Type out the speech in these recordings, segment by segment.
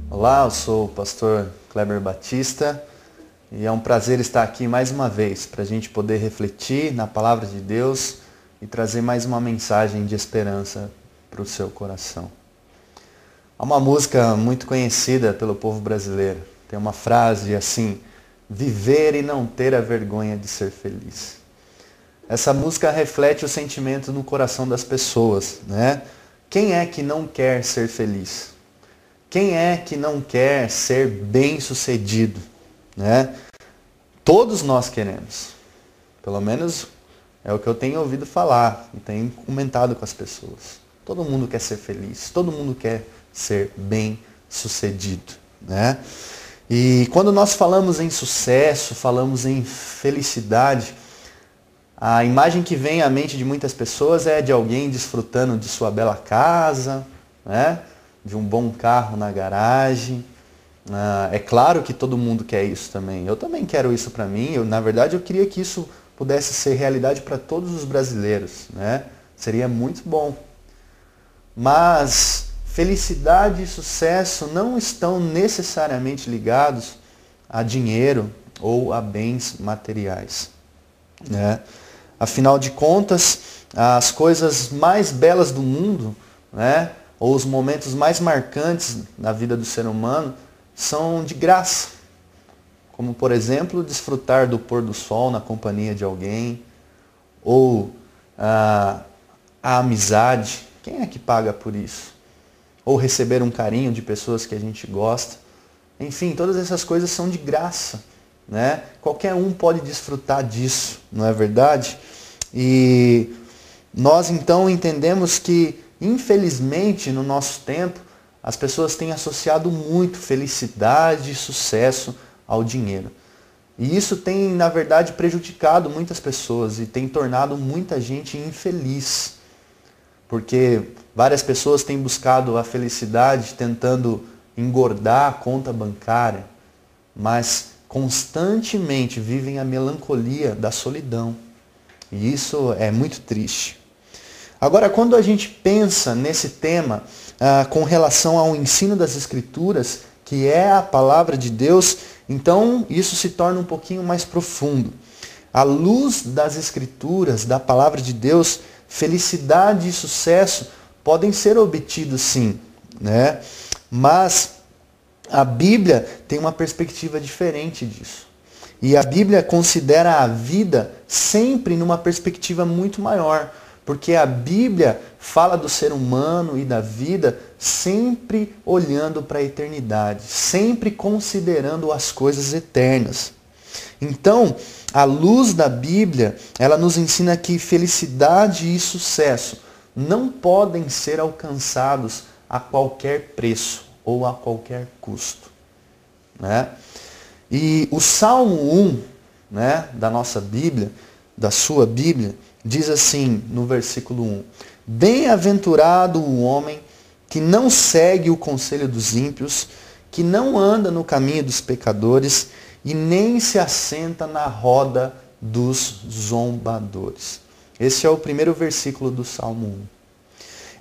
Olá, eu sou o pastor Kleber Batista e é um prazer estar aqui mais uma vez para a gente poder refletir na palavra de Deus e trazer mais uma mensagem de esperança para o seu coração. Há uma música muito conhecida pelo povo brasileiro. Tem uma frase assim: viver e não ter a vergonha de ser feliz. Essa música reflete o sentimento no coração das pessoas, né? Quem é que não quer ser feliz? Quem é que não quer ser bem-sucedido, né? Todos nós queremos. Pelo menos é o que eu tenho ouvido falar e tenho comentado com as pessoas. Todo mundo quer ser feliz, todo mundo quer ser bem-sucedido, né? E quando nós falamos em sucesso, falamos em felicidade, a imagem que vem à mente de muitas pessoas é de alguém desfrutando de sua bela casa, né? De um bom carro na garagem. É claro que todo mundo quer isso também. Eu também quero isso para mim. Na verdade, eu queria que isso pudesse ser realidade para todos os brasileiros, né? Seria muito bom. Mas felicidade e sucesso não estão necessariamente ligados a dinheiro ou a bens materiais, né? Afinal de contas, as coisas mais belas do mundo, né, ou os momentos mais marcantes na vida do ser humano são de graça. Como, por exemplo, desfrutar do pôr do sol na companhia de alguém, ou a amizade. Quem é que paga por isso? Ou receber um carinho de pessoas que a gente gosta. Enfim, todas essas coisas são de graça, né? Qualquer um pode desfrutar disso, não é verdade? E nós então entendemos que, infelizmente, no nosso tempo, as pessoas têm associado muito felicidade e sucesso ao dinheiro. E isso tem, na verdade, prejudicado muitas pessoas e tem tornado muita gente infeliz. Porque várias pessoas têm buscado a felicidade tentando engordar a conta bancária, mas constantemente vivem a melancolia da solidão. E isso é muito triste. Agora, quando a gente pensa nesse tema com relação ao ensino das Escrituras, que é a palavra de Deus, então isso se torna um pouquinho mais profundo. À luz das Escrituras, da palavra de Deus, felicidade e sucesso podem ser obtidos sim, né? Mas a Bíblia tem uma perspectiva diferente disso. E a Bíblia considera a vida sempre numa perspectiva muito maior. Porque a Bíblia fala do ser humano e da vida sempre olhando para a eternidade, sempre considerando as coisas eternas. Então, à luz da Bíblia, ela nos ensina que felicidade e sucesso não podem ser alcançados a qualquer preço ou a qualquer custo, né? E o Salmo 1, né, da nossa Bíblia, da sua Bíblia, diz assim no versículo 1: Bem-aventurado o homem que não segue o conselho dos ímpios, que não anda no caminho dos pecadores e nem se assenta na roda dos zombadores. Esse é o primeiro versículo do Salmo 1.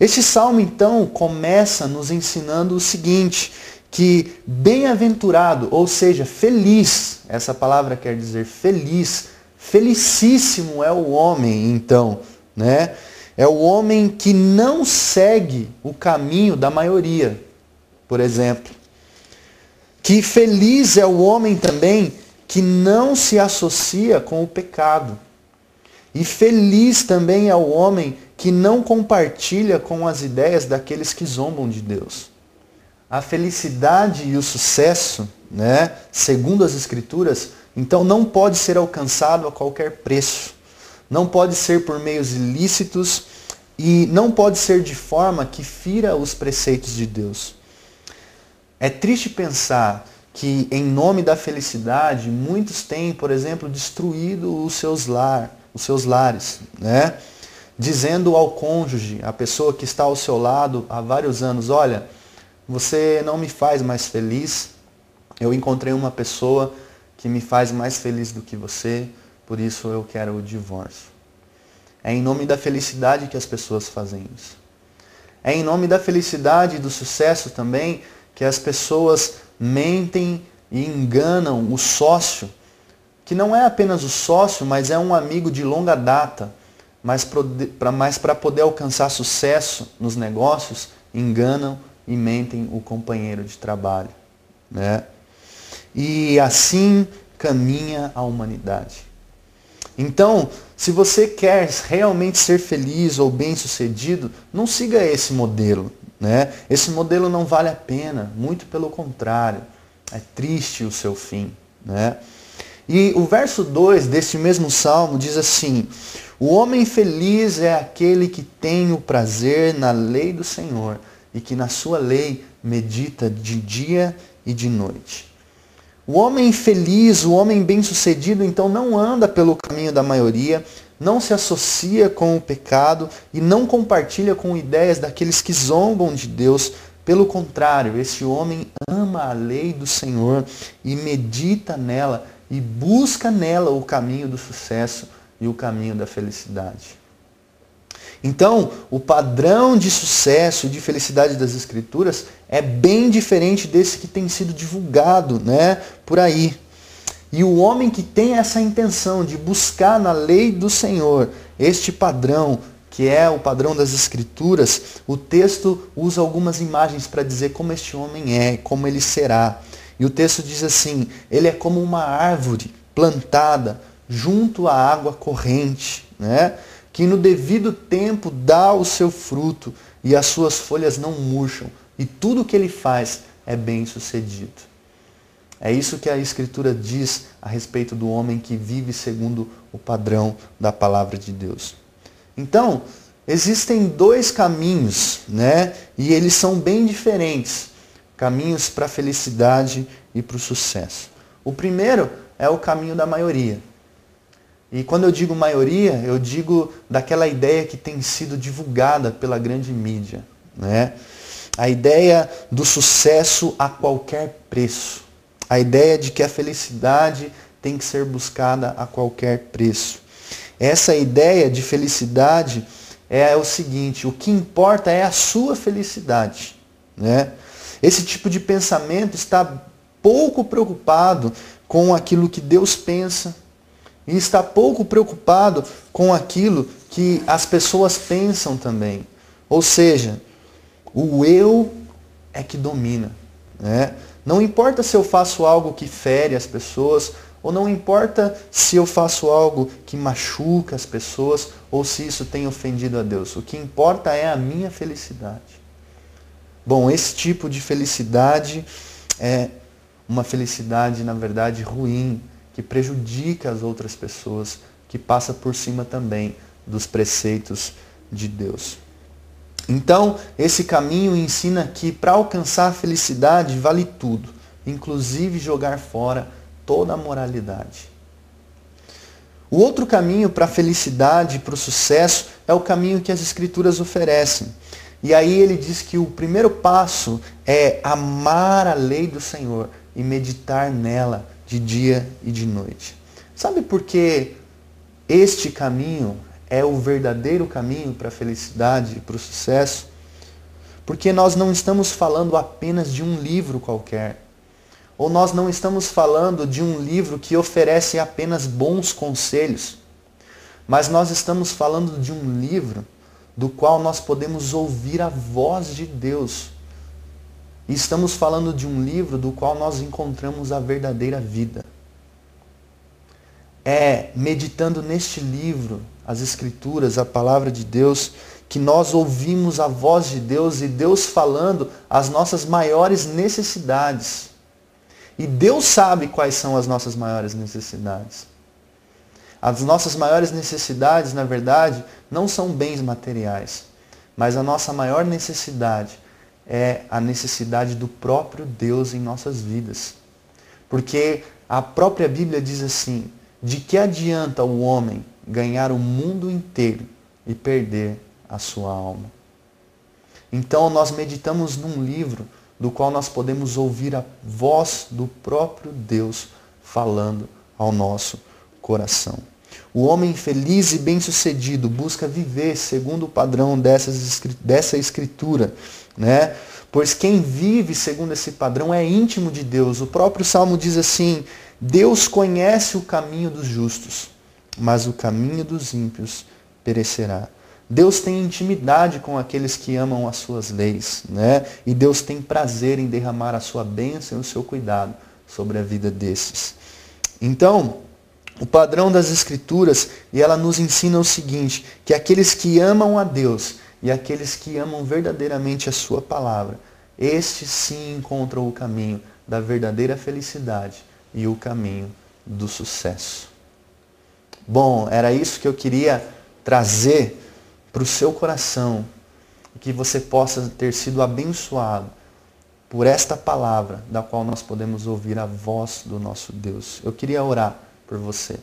Este salmo, então, começa nos ensinando o seguinte, que bem-aventurado, ou seja, feliz, essa palavra quer dizer feliz, felicíssimo é o homem, então, né? É o homem que não segue o caminho da maioria, por exemplo. Que feliz é o homem também que não se associa com o pecado. E feliz também é o homem que não compartilha com as ideias daqueles que zombam de Deus. A felicidade e o sucesso, né, segundo as Escrituras, então não pode ser alcançado a qualquer preço. Não pode ser por meios ilícitos e não pode ser de forma que fira os preceitos de Deus. É triste pensar que, em nome da felicidade, muitos têm, por exemplo, destruído os seus lares, né? Dizendo ao cônjuge, a pessoa que está ao seu lado há vários anos: olha, você não me faz mais feliz, eu encontrei uma pessoa que me faz mais feliz do que você, por isso eu quero o divórcio. É em nome da felicidade que as pessoas fazem isso. É em nome da felicidade e do sucesso também que as pessoas mentem e enganam o sócio, que não é apenas o sócio, mas é um amigo de longa data, mas para poder alcançar sucesso nos negócios, enganam e mentem o companheiro de trabalho, né? E assim caminha a humanidade. Então, se você quer realmente ser feliz ou bem-sucedido, não siga esse modelo, né? Esse modelo não vale a pena, muito pelo contrário. É triste o seu fim, né? E o verso 2 desse mesmo salmo diz assim: o homem feliz é aquele que tem o prazer na lei do Senhor e que na sua lei medita de dia e de noite. O homem feliz, o homem bem-sucedido, então não anda pelo caminho da maioria, não se associa com o pecado e não compartilha com ideias daqueles que zombam de Deus. Pelo contrário, esse homem ama a lei do Senhor e medita nela e busca nela o caminho do sucesso e o caminho da felicidade. Então, o padrão de sucesso e de felicidade das Escrituras é bem diferente desse que tem sido divulgado, né, por aí. E o homem que tem essa intenção de buscar na lei do Senhor este padrão, que é o padrão das Escrituras, o texto usa algumas imagens para dizer como este homem é, como ele será. E o texto diz assim: ele é como uma árvore plantada junto à água corrente, né? Que no devido tempo dá o seu fruto e as suas folhas não murcham, e tudo o que ele faz é bem sucedido. É isso que a Escritura diz a respeito do homem que vive segundo o padrão da palavra de Deus. Então, existem dois caminhos, né? E eles são bem diferentes. Caminhos para a felicidade e para o sucesso. O primeiro é o caminho da maioria. E quando eu digo maioria, eu digo daquela ideia que tem sido divulgada pela grande mídia, né? A ideia do sucesso a qualquer preço. A ideia de que a felicidade tem que ser buscada a qualquer preço. Essa ideia de felicidade é o seguinte: o que importa é a sua felicidade, né? Esse tipo de pensamento está pouco preocupado com aquilo que Deus pensa e está pouco preocupado com aquilo que as pessoas pensam também. Ou seja, o eu é que domina, né? Não importa se eu faço algo que fere as pessoas, ou não importa se eu faço algo que machuca as pessoas, ou se isso tem ofendido a Deus. O que importa é a minha felicidade. Bom, esse tipo de felicidade é uma felicidade, na verdade, ruim, que prejudica as outras pessoas, que passa por cima também dos preceitos de Deus. Então, esse caminho ensina que para alcançar a felicidade vale tudo, inclusive jogar fora toda a moralidade. O outro caminho para a felicidade e para o sucesso é o caminho que as Escrituras oferecem. E aí ele diz que o primeiro passo é amar a lei do Senhor e meditar nela de dia e de noite. Sabe por que este caminho é o verdadeiro caminho para a felicidade e para o sucesso? Porque nós não estamos falando apenas de um livro qualquer. Ou nós não estamos falando de um livro que oferece apenas bons conselhos. Mas nós estamos falando de um livro do qual nós podemos ouvir a voz de Deus. E estamos falando de um livro do qual nós encontramos a verdadeira vida. É meditando neste livro, as Escrituras, a palavra de Deus, que nós ouvimos a voz de Deus e Deus falando as nossas maiores necessidades. E Deus sabe quais são as nossas maiores necessidades. As nossas maiores necessidades, na verdade, não são bens materiais, mas a nossa maior necessidade é a necessidade do próprio Deus em nossas vidas. Porque a própria Bíblia diz assim: de que adianta o homem ganhar o mundo inteiro e perder a sua alma? Então nós meditamos num livro do qual nós podemos ouvir a voz do próprio Deus falando ao nosso coração. O homem feliz e bem-sucedido busca viver segundo o padrão dessa escritura, né? Pois quem vive segundo esse padrão é íntimo de Deus. O próprio Salmo diz assim: Deus conhece o caminho dos justos, mas o caminho dos ímpios perecerá. Deus tem intimidade com aqueles que amam as suas leis, né? E Deus tem prazer em derramar a sua bênção e o seu cuidado sobre a vida desses. Então, o padrão das Escrituras, e ela nos ensina o seguinte, que aqueles que amam a Deus e aqueles que amam verdadeiramente a sua palavra, estes sim encontram o caminho da verdadeira felicidade e o caminho do sucesso. Bom, era isso que eu queria trazer para o seu coração, que você possa ter sido abençoado por esta palavra, da qual nós podemos ouvir a voz do nosso Deus. Eu queria orar por você.